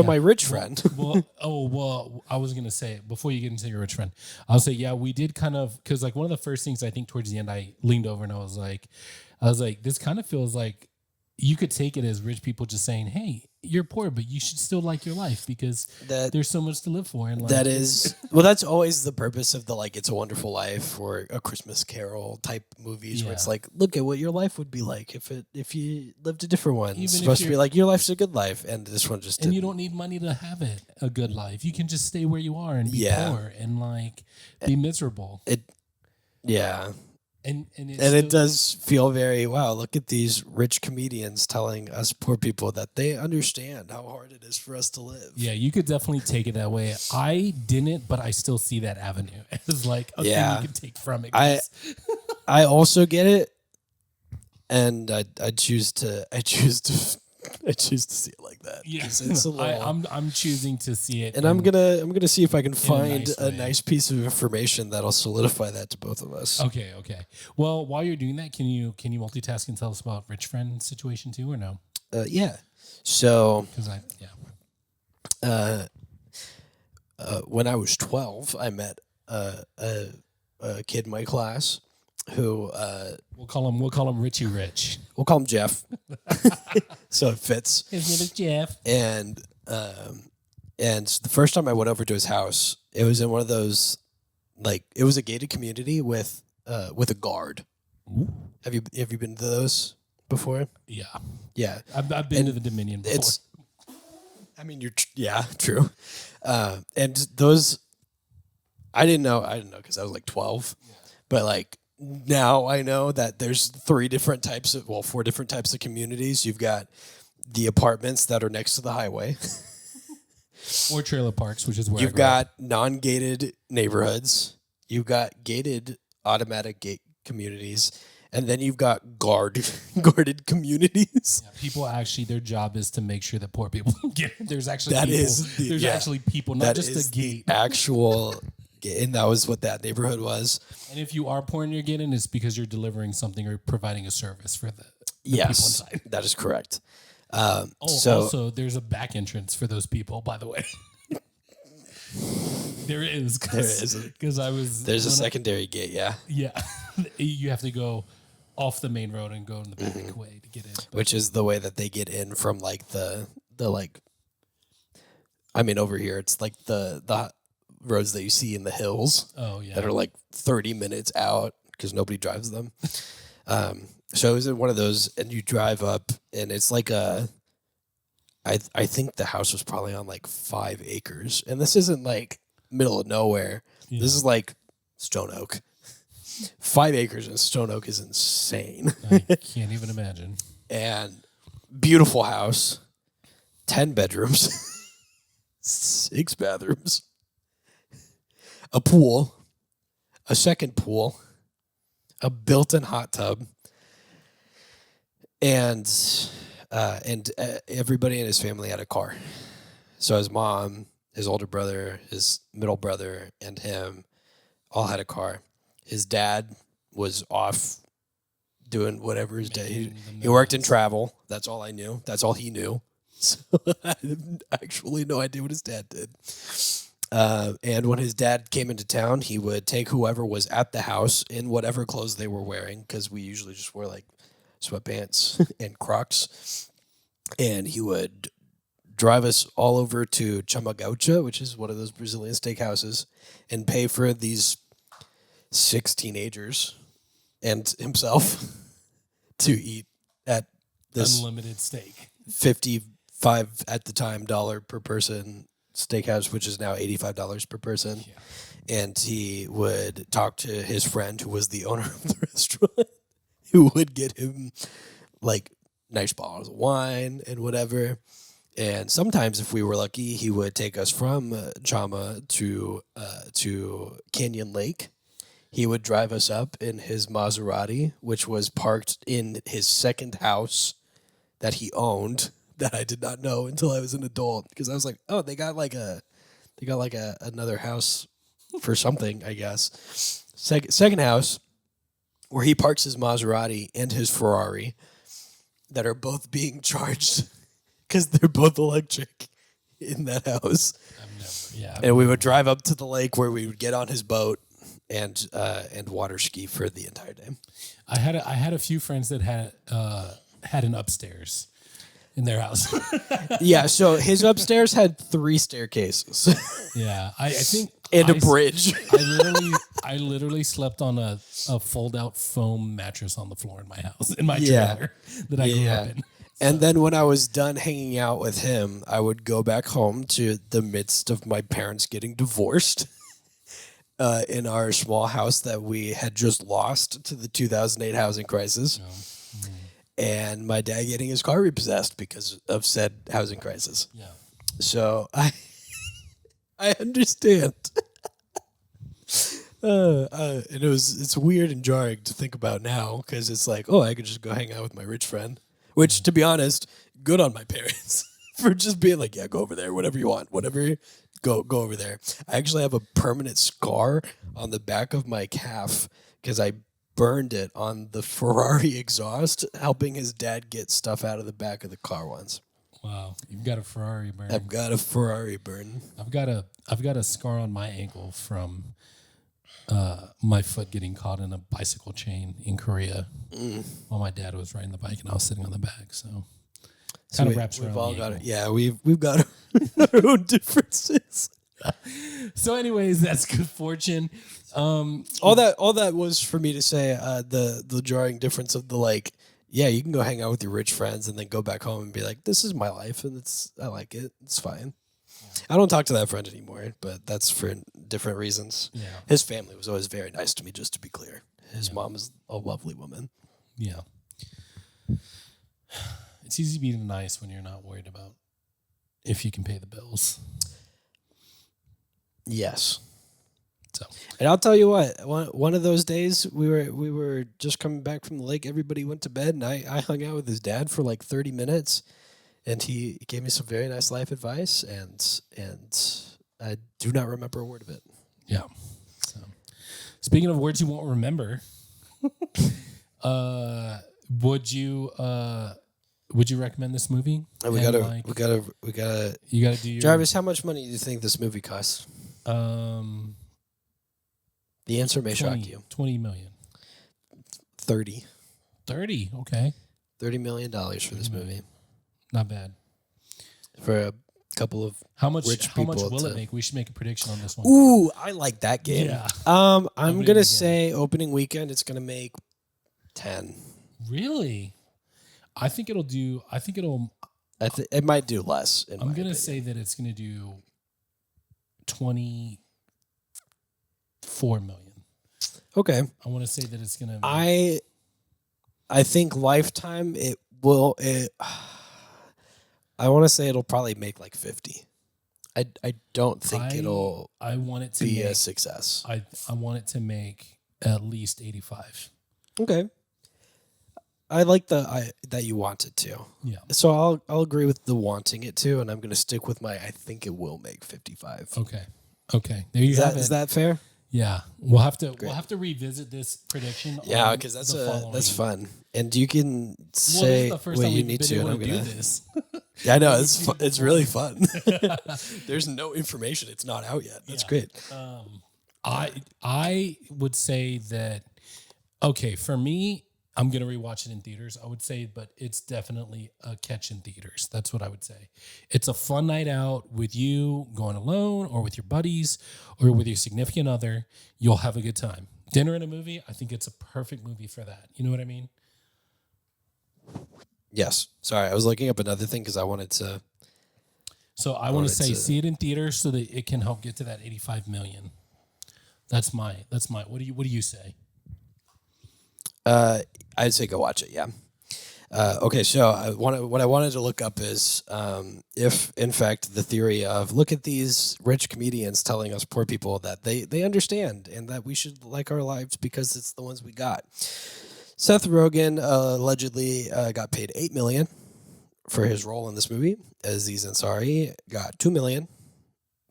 So my rich friend. I was gonna say before you get into your rich friend, I'll say we did kind of because like one of the first things I think towards the end I leaned over and I was like, this kind of feels like you could take it as rich people just saying, hey, you're poor, but you should still like your life because there's so much to live for. And that is, well, that's always the purpose of the like It's a Wonderful Life or A Christmas Carol type movies where it's like, look at what your life would be like if you lived a different one. It's supposed to be like your life's a good life, and this one just and you don't need money to have it a good life. You can just stay where you are and be poor and like be miserable. And it does feel very, wow, look at these rich comedians telling us poor people that they understand how hard it is for us to live. Yeah, you could definitely take it that way. I didn't, but I still see that avenue as like a thing you can take from it. I also get it, and I choose to see it like that. Yeah, it's a little, I'm choosing to see it, and I'm gonna see if I can find a nice piece of information that'll solidify that to both of us. Okay. Well, while you're doing that, can you multitask and tell us about rich friend situation too, or no? Yeah. So, when I was 12, I met a kid in my class who we'll call him Richie Rich. We'll call him Jeff. So it fits. His name is Jeff. And the first time I went over to his house, it was in one of those, like, it was a gated community with a guard. Ooh. Have you been to those before? Yeah. Yeah. I've been to the Dominion before. True. And those, I didn't know because I was like 12, but like now I know that there's four different types of communities. You've got the apartments that are next to the highway. Or trailer parks, which is where you've got non-gated neighborhoods. You've got gated automatic gate communities. And then you've got guarded communities. Yeah, people actually, their job is to make sure that poor people get. There's actually actually people, not just a gate. And that was what that neighborhood was. And if you are poor and you're getting, it's because you're delivering something or providing a service for the people inside. That is correct. Also, there's a back entrance for those people, by the way. There is. Because there's a secondary gate, yeah. Yeah. You have to go off the main road and go in the back way to get in. Which is the way that they get in from like the like, I mean, over here, it's like the roads that you see in the hills. Oh, yeah. That are like 30 minutes out because nobody drives them. So it was in one of those, and you drive up, and it's like I think the house was probably on like 5 acres. And this isn't like middle of nowhere. Yeah. This is like Stone Oak. 5 acres in Stone Oak is insane. I can't even imagine. And beautiful house, 10 bedrooms, 6 bathrooms, a pool, a second pool, a built-in hot tub, and everybody in his family had a car. So his mom, his older brother, his middle brother, and him all had a car. His dad was off doing whatever his day. He worked in travel. That's all I knew. That's all he knew. So I had actually no idea what his dad did. And when his dad came into town, he would take whoever was at the house in whatever clothes they were wearing, because we usually just wear like sweatpants and Crocs. And he would drive us all over to Chama Gaucha, which is one of those Brazilian steakhouses, and pay for these 6 teenagers and himself to eat at this unlimited steak, $55 at the time per person steakhouse, which is now $85 per person. Yeah. And he would talk to his friend who was the owner of the restaurant, who would get him like nice bottles of wine and whatever. And sometimes, if we were lucky, he would take us from Chama to Canyon Lake. He would drive us up in his Maserati, which was parked in his second house that he owned, that I did not know until I was an adult, because I was like, oh, they got another house for something, I guess. Second house where he parks his Maserati and his Ferrari that are both being charged because they're both electric. in that house. I've never. Yeah. And we would drive up to the lake where we would get on his boat and water ski for the entire day. I had a few friends that had an upstairs in their house. Yeah, so his upstairs had 3 staircases Yeah, I think and a bridge. I literally slept on a fold out foam mattress on the floor in my house in my Yeah. trailer that I grew up in. And then when I was done hanging out with him, I would go back home to the midst of my parents getting divorced in our small house that we had just lost to the 2008 housing crisis. And my dad getting his car repossessed because of said housing crisis. Yeah. So I understand. And it's weird and jarring to think about now because it's like, oh, I could just go hang out with my rich friend. Which, to be honest, good on my parents for just being like, yeah, go over there, whatever you want, whatever, go over there. I actually have a permanent scar on the back of my calf because I burned it on the Ferrari exhaust, helping his dad get stuff out of the back of the car once. Wow, you've got a Ferrari burn. I've got a Ferrari burn. I've got a scar on my ankle from my foot getting caught in a bicycle chain in Korea while my dad was riding the bike and I was sitting on the back. So kind of wraps around. We've all the got ankle. it. Yeah, we've got our own differences. So, anyways, that's good fortune. All that was for me to say. The jarring difference of the like. Yeah, you can go hang out with your rich friends and then go back home and be like, "This is my life, and I like it. It's fine." I don't talk to that friend anymore, but that's for different reasons. Yeah. His family was always very nice to me, just to be clear. His mom is a lovely woman. Yeah. It's easy to be nice when you're not worried about if you can pay the bills. Yes. So, And I'll tell you what, one of those days we were just coming back from the lake, everybody went to bed, and I hung out with his dad for like 30 minutes, and he gave me some very nice life advice, and I do not remember a word of it. yeah. So, speaking of words you won't remember, would you recommend this movie? We And, gotta you gotta do your Jarvis, how much money do you think this movie costs? The answer may 20, shock you. 20 million. 30. 30, okay. $30 million for this movie. Not bad. For a couple of How much rich how much people will to- it make? We should make a prediction on this one. Ooh, I like that game. Yeah. I'm doing it gonna again. say opening weekend it's gonna make 10. Really? I think it'll It might do less. I'm going to say that it's going to do 24 million. Okay. I want to say that it's going to I think Lifetime it will. I want to say it'll probably make like 50. I don't think it'll I want it to be make, a success. I want it to make at least 85. Okay. I like that you want it to. Yeah. So I'll agree with the wanting it to, and I'm going to stick with my I think it will make 55. Okay. There you have it. Is that fair? Yeah. We'll have to revisit this prediction. Yeah, on because the that's following- fun, and you can Well, this say is the first what time you we've need been to, and able I'm to do gonna. this. Yeah, I know it's really fun. There's no information; it's not out yet. That's Yeah. great. I would say that okay, for me, I'm gonna rewatch it in theaters. I would say, but it's definitely a catch in theaters. That's what I would say. It's a fun night out with you, going alone, or with your buddies, or with your significant other. You'll have a good time. Dinner and a movie. I think it's a perfect movie for that. You know what I mean? Yes. Sorry, I was looking up another thing because I wanted to. So I want to say, to- see it in theaters so that it can help get to that 85 million. That's my. What do you say? I'd say go watch it. Yeah. Okay, so what I wanted to look up is if, in fact, the theory of look at these rich comedians telling us poor people that they understand and that we should like our lives because it's the ones we got. Seth Rogen allegedly got paid $8 million for his role in this movie. Aziz Ansari got $2 million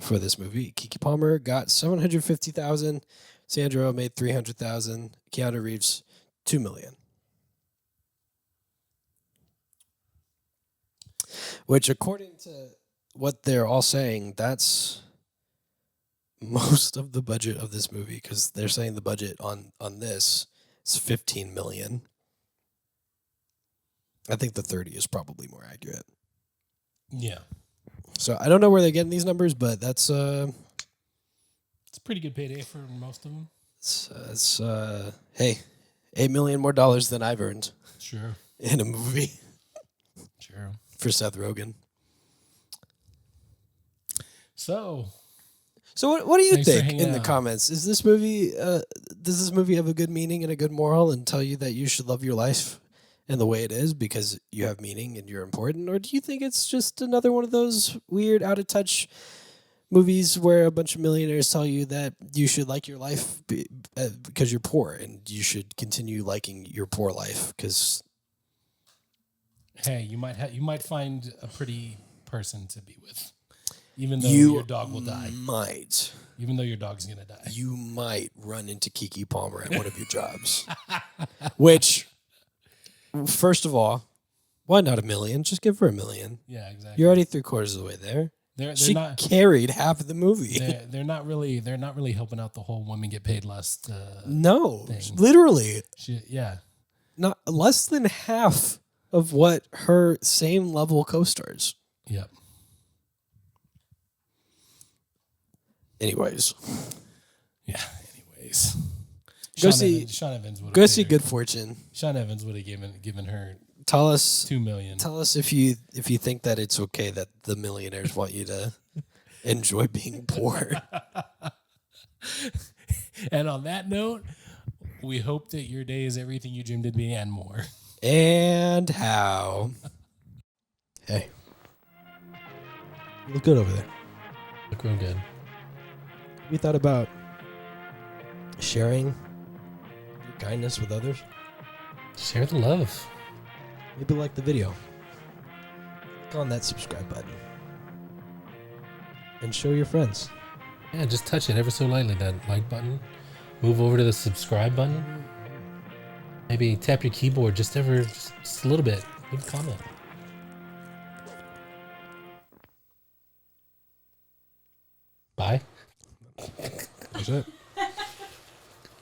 for this movie. Keke Palmer got $750,000. Sandro made $300,000. Keanu Reeves $2 million. Which, according to what they're all saying, that's most of the budget of this movie, because they're saying the budget on this is $15 million. I think the 30 is probably more accurate. Yeah. So I don't know where they're getting these numbers, but that's It's a pretty good payday for most of them. Hey, $8 million more dollars than I've earned Sure. in a movie Sure. for Seth Rogen. So what do you Thanks for think hanging in the out. comments? Is this movie does this movie have a good meaning and a good moral and tell you that you should love your life in the way it is because you have meaning and you're important, or do you think it's just another one of those weird out of touch movies where a bunch of millionaires tell you that you should like your life because you're poor and you should continue liking your poor life because hey, you might find a pretty person to be with, even though you your dog will die. might Even though your dog's gonna die. you might run into Kiki Palmer at one of your jobs. Which, first of all, why not $1 million? Just give her $1 million. Yeah, exactly. You're already 3/4 of the way there. They're She not. carried half of the movie. They're not really. They're not really helping out the whole women get paid less. No, thing. literally Yeah. not less than half of what her same level co-stars. Yep. Anyways, Yeah. Anyways, Go see- Sean Evans. go see Good Fortune. Sean Evans would have given her Tell us $2 million. Tell us if you think that it's okay that the millionaires want you to enjoy being poor. And on that note, we hope that your day is everything you dreamed it'd be and more. And how? Hey, you look good over there. Look real good. We thought about sharing your kindness with others. Share the love. Maybe like the video. Click on that subscribe button. And show your friends. Yeah, just touch it ever so lightly, that like button. Move over to the subscribe button. Maybe tap your keyboard just a little bit. Leave a comment. Bye. That's it.